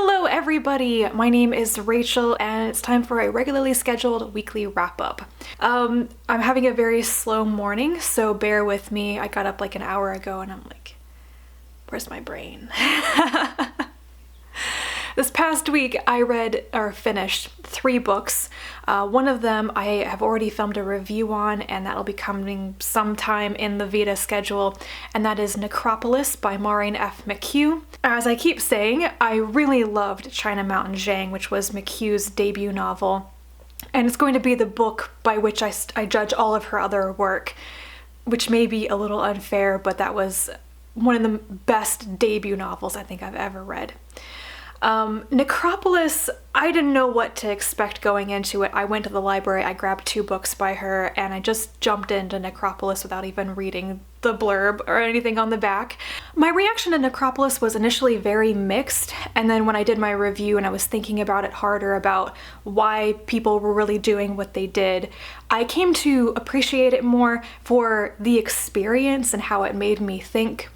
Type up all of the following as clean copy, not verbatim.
Hello everybody, my name is Rachel and it's time for a regularly scheduled weekly wrap-up. I'm having a very slow morning, so bear with me. I got up like an hour ago and I'm like, where's my brain? This past week I read or finished 3 books. One of them I have already filmed a review on, and that'll be coming sometime in the Vita schedule, and that is Necropolis by Maureen F. McHugh. As I keep saying, I really loved China Mountain Zhang, which was McHugh's debut novel, and it's going to be the book by which I judge all of her other work, which may be a little unfair, but that was one of the best debut novels I think I've ever read. Necropolis, I didn't know what to expect going into it. I went to the library, I grabbed 2 books by her, and I just jumped into Necropolis without even reading the blurb or anything on the back. My reaction to Necropolis was initially very mixed, and then when I did my review and I was thinking about it harder about why people were really doing what they did, I came to appreciate it more for the experience and how it made me think.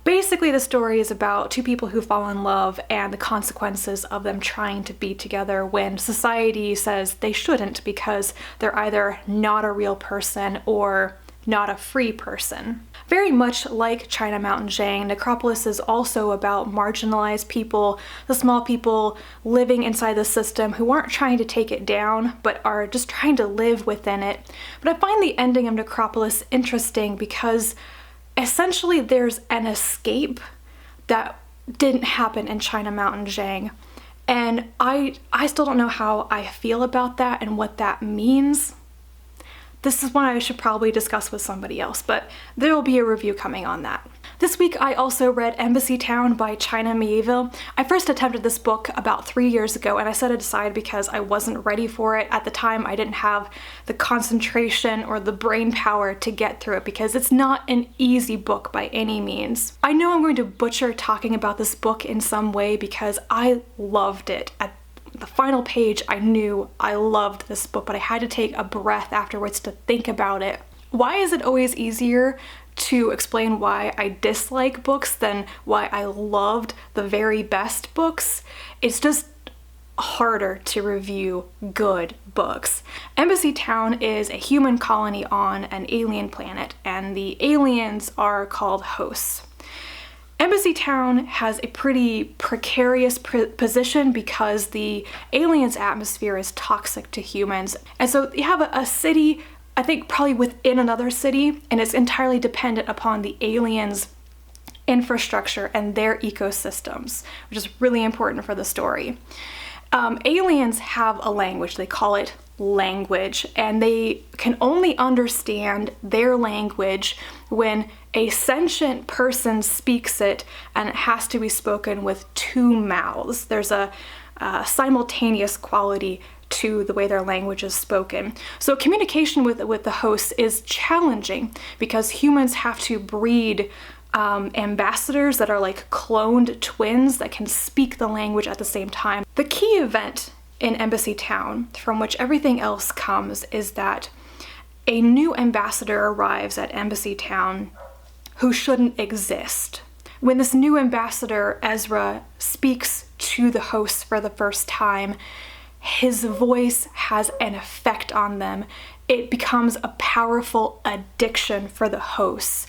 Basically, the story is about 2 people who fall in love and the consequences of them trying to be together when society says they shouldn't because they're either not a real person or not a free person. Very much like China Mountain Zhang, Necropolis is also about marginalized people, the small people living inside the system who aren't trying to take it down, but are just trying to live within it. But I find the ending of Necropolis interesting because essentially there's an escape that didn't happen in China Mountain Zhang, and I still don't know how I feel about that and what that means. This is one I should probably discuss with somebody else, but there will be a review coming on that. This week I also read Embassytown by China Mieville. I first attempted this book about 3 years ago and I set it aside because I wasn't ready for it. At the time I didn't have the concentration or the brain power to get through it because it's not an easy book by any means. I know I'm going to butcher talking about this book in some way because I loved it. At the final page I knew I loved this book, but I had to take a breath afterwards to think about it. Why is it always easier to explain why I dislike books than why I loved the very best books? It's just harder to review good books. Embassytown is a human colony on an alien planet, and the aliens are called hosts. Embassytown has a pretty precarious position because the aliens' atmosphere is toxic to humans. And so you have a city, I think probably within another city, and it's entirely dependent upon the aliens' infrastructure and their ecosystems, which is really important for the story. Aliens have a language, they call it language, and they can only understand their language when a sentient person speaks it, and it has to be spoken with 2 mouths. There's a simultaneous quality to the way their language is spoken. So communication with the hosts is challenging because humans have to breed ambassadors that are like cloned twins that can speak the language at the same time. The key event in Embassytown, from which everything else comes, is that a new ambassador arrives at Embassytown who shouldn't exist. When this new ambassador, Ezra, speaks to the hosts for the first time, his voice has an effect on them. It becomes a powerful addiction for the hosts.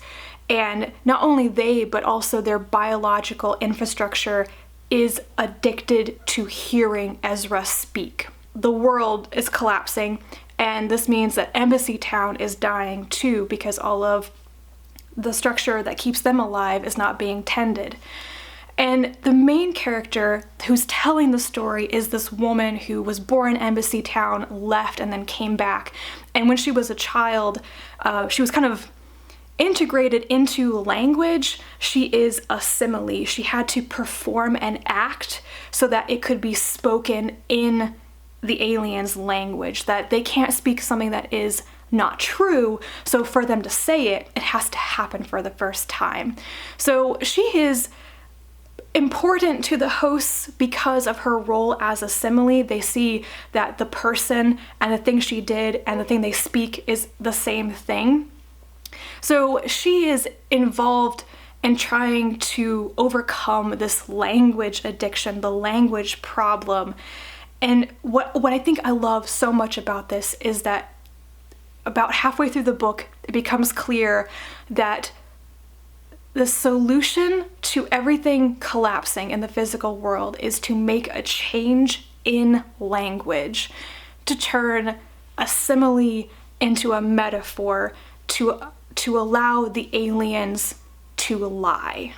And not only they, but also their biological infrastructure is addicted to hearing Ezra speak. The world is collapsing, and this means that Embassytown is dying too because all of the structure that keeps them alive is not being tended. And the main character who's telling the story is this woman who was born in Embassytown, left, and then came back. And when she was a child, she was kind of integrated into language. She is a simile. She had to perform an act so that it could be spoken in the aliens' language, that they can't speak something that is not true, so for them to say it, it has to happen for the first time. So she is important to the hosts because of her role as a simile. They see that the person and the thing she did and the thing they speak is the same thing. So she is involved and trying to overcome this language addiction, the language problem. And what I think I love so much about this is that about halfway through the book, it becomes clear that the solution to everything collapsing in the physical world is to make a change in language, to turn a simile into a metaphor, to allow the aliens to lie.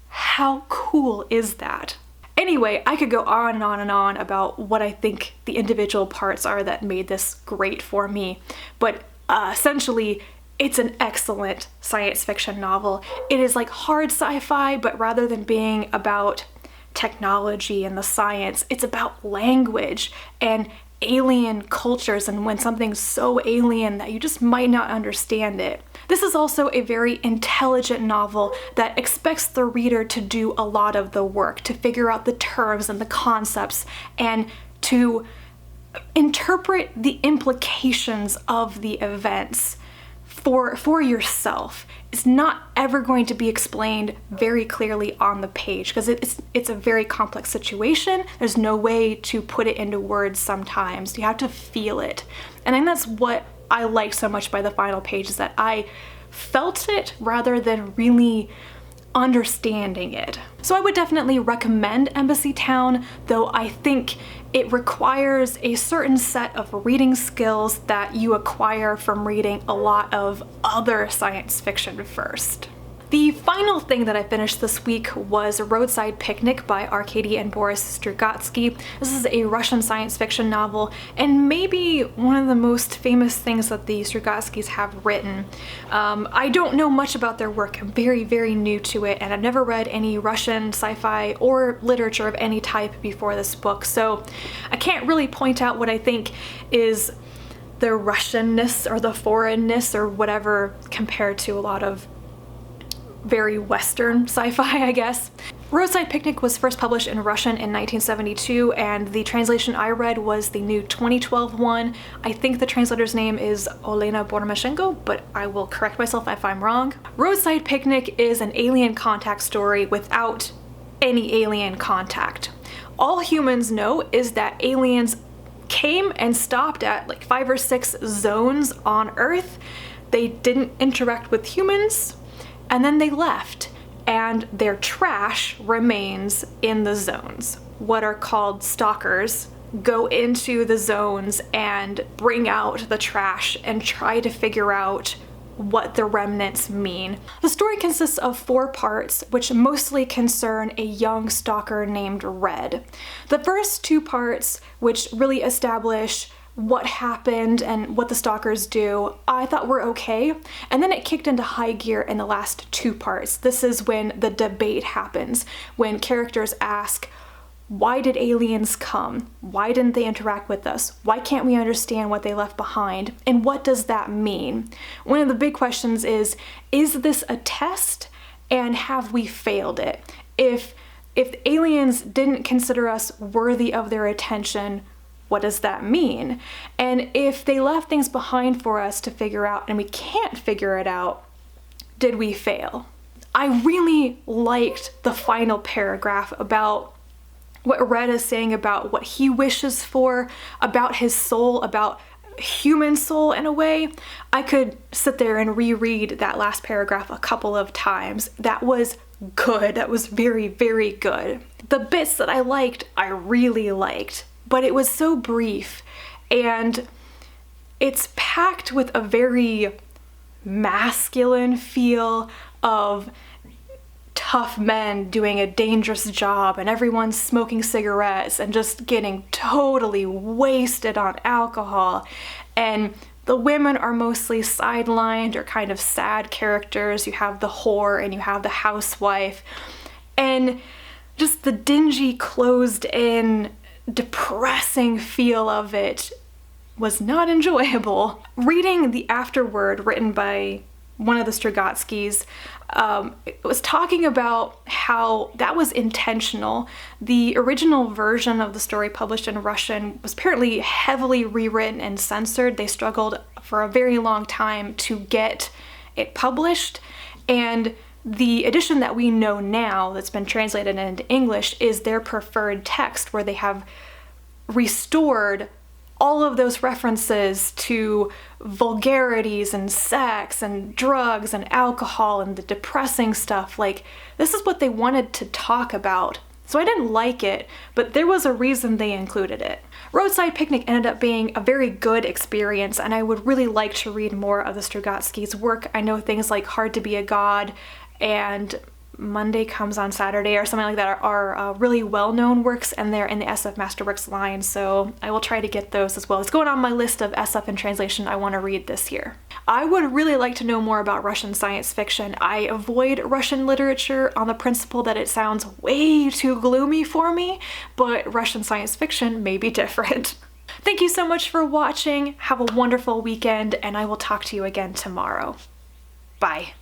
How cool is that? Anyway, I could go on and on and on about what I think the individual parts are that made this great for me, but essentially, it's an excellent science fiction novel. It is like hard sci-fi, but rather than being about technology and the science, it's about language and alien cultures, and when something's so alien that you just might not understand it. This is also a very intelligent novel that expects the reader to do a lot of the work, to figure out the terms and the concepts, and to interpret the implications of the events for yourself. It's not ever going to be explained very clearly on the page because it's a very complex situation. There's no way to put it into words sometimes. You have to feel it. And I think that's what I liked so much by the final page, is that I felt it rather than really understanding it. So I would definitely recommend Embassytown, though I think it requires a certain set of reading skills that you acquire from reading a lot of other science fiction first. The final thing that I finished this week was Roadside Picnic by Arkady and Boris Strugatsky. This is a Russian science fiction novel, and maybe one of the most famous things that the Strugatskys have written. I don't know much about their work. I'm very, very new to it, and I've never read any Russian sci-fi or literature of any type before this book, so I can't really point out what I think is the Russianness or the foreignness or whatever compared to a lot of very Western sci-fi, I guess. Roadside Picnic was first published in Russian in 1972, and the translation I read was the new 2012 one. I think the translator's name is Olena Bormashenko, but I will correct myself if I'm wrong. Roadside Picnic is an alien contact story without any alien contact. All humans know is that aliens came and stopped at like 5 or 6 zones on Earth. They didn't interact with humans, and then they left, and their trash remains in the zones. What are called stalkers go into the zones and bring out the trash and try to figure out what the remnants mean. The story consists of 4 parts, which mostly concern a young stalker named Red. The first 2 parts, which really establish what happened and what the stalkers do, I thought were okay, and then it kicked into high gear in the last 2 parts. This is when the debate happens, when characters ask, why did aliens come? Why didn't they interact with us? Why can't we understand what they left behind? And what does that mean? One of the big questions is this a test, and have we failed it? If aliens didn't consider us worthy of their attention, what does that mean? And if they left things behind for us to figure out and we can't figure it out, did we fail? I really liked the final paragraph about what Red is saying about what he wishes for, about his soul, about human soul in a way. I could sit there and reread that last paragraph a couple of times. That was good. That was very, very good. The bits that I liked, I really liked. But it was so brief, and it's packed with a very masculine feel of tough men doing a dangerous job, and everyone's smoking cigarettes and just getting totally wasted on alcohol. And the women are mostly sidelined or kind of sad characters. You have the whore and you have the housewife, and just the dingy, closed-in, depressing feel of it was not enjoyable. Reading the afterword written by one of the Strugatskys, it was talking about how that was intentional. The original version of the story published in Russian was apparently heavily rewritten and censored. They struggled for a very long time to get it published, and The edition that we know now that's been translated into English is their preferred text, where they have restored all of those references to vulgarities and sex and drugs and alcohol and the depressing stuff. Like, this is what they wanted to talk about. So I didn't like it, but there was a reason they included it. Roadside Picnic ended up being a very good experience, and I would really like to read more of the Strugatsky's work. I know things like Hard to Be a God and Monday Comes on Saturday or something like that are really well-known works, and they're in the SF Masterworks line, so I will try to get those as well. It's going on my list of SF in translation I want to read this year. I would really like to know more about Russian science fiction. I avoid Russian literature on the principle that it sounds way too gloomy for me, but Russian science fiction may be different. Thank you so much for watching. Have a wonderful weekend, and I will talk to you again tomorrow. Bye.